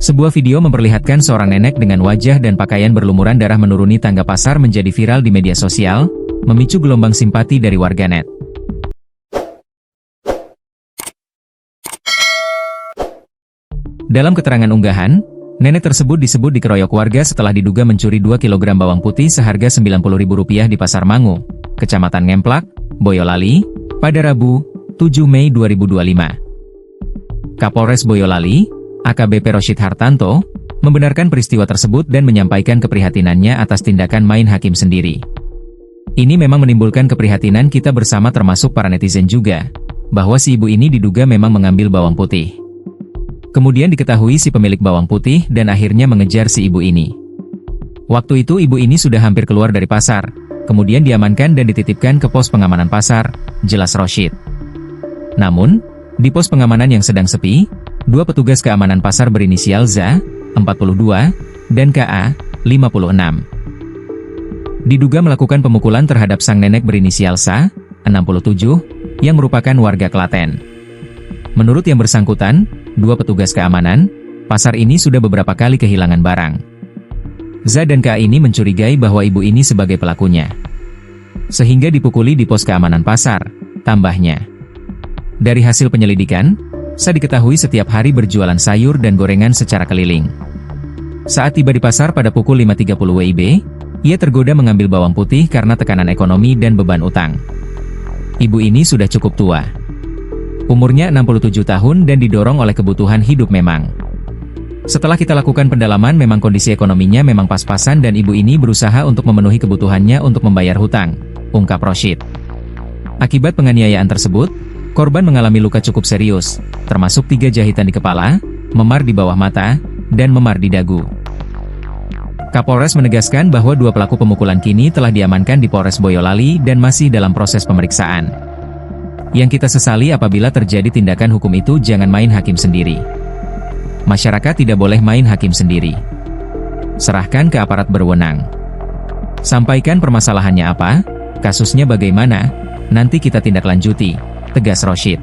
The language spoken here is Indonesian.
Sebuah video memperlihatkan seorang nenek dengan wajah dan pakaian berlumuran darah menuruni tangga pasar menjadi viral di media sosial, memicu gelombang simpati dari warganet. Dalam keterangan unggahan, nenek tersebut disebut dikeroyok warga setelah diduga mencuri 2 kg bawang putih seharga Rp90.000 di Pasar Mangu, Kecamatan Ngemplak, Boyolali, pada Rabu, 7 Mei 2025. Kapolres Boyolali, AKBP Roshid Hartanto, membenarkan peristiwa tersebut dan menyampaikan keprihatinannya atas tindakan main hakim sendiri. Ini memang menimbulkan keprihatinan kita bersama termasuk para netizen juga, bahwa si ibu ini diduga memang mengambil bawang putih. Kemudian diketahui si pemilik bawang putih dan akhirnya mengejar si ibu ini. Waktu itu ibu ini sudah hampir keluar dari pasar, kemudian diamankan dan dititipkan ke pos pengamanan pasar, jelas Roshid. Namun, di pos pengamanan yang sedang sepi, 2 petugas keamanan pasar berinisial ZA, 42, dan KA, 56. Diduga melakukan pemukulan terhadap sang nenek berinisial SA, 67, yang merupakan warga Klaten. Menurut yang bersangkutan, 2 petugas keamanan, pasar ini sudah beberapa kali kehilangan barang. ZA dan KA ini mencurigai bahwa ibu ini sebagai pelakunya, sehingga dipukuli di pos keamanan pasar, tambahnya. Dari hasil penyelidikan, SA diketahui setiap hari berjualan sayur dan gorengan secara keliling. Saat tiba di pasar pada pukul 5.30 WIB, ia tergoda mengambil bawang putih karena tekanan ekonomi dan beban utang. Ibu ini sudah cukup tua. Umurnya 67 tahun dan didorong oleh kebutuhan hidup memang. Setelah kita lakukan pendalaman memang kondisi ekonominya memang pas-pasan dan ibu ini berusaha untuk memenuhi kebutuhannya untuk membayar hutang, ungkap Roshid. Akibat penganiayaan tersebut, korban mengalami luka cukup serius, termasuk 3 jahitan di kepala, memar di bawah mata, dan memar di dagu. Kapolres menegaskan bahwa 2 pelaku pemukulan kini telah diamankan di Polres Boyolali dan masih dalam proses pemeriksaan. Yang kita sesali apabila terjadi tindakan hukum itu jangan main hakim sendiri. Masyarakat tidak boleh main hakim sendiri. Serahkan ke aparat berwenang. Sampaikan permasalahannya apa, kasusnya bagaimana, nanti kita tindak lanjuti, tegas Roshid.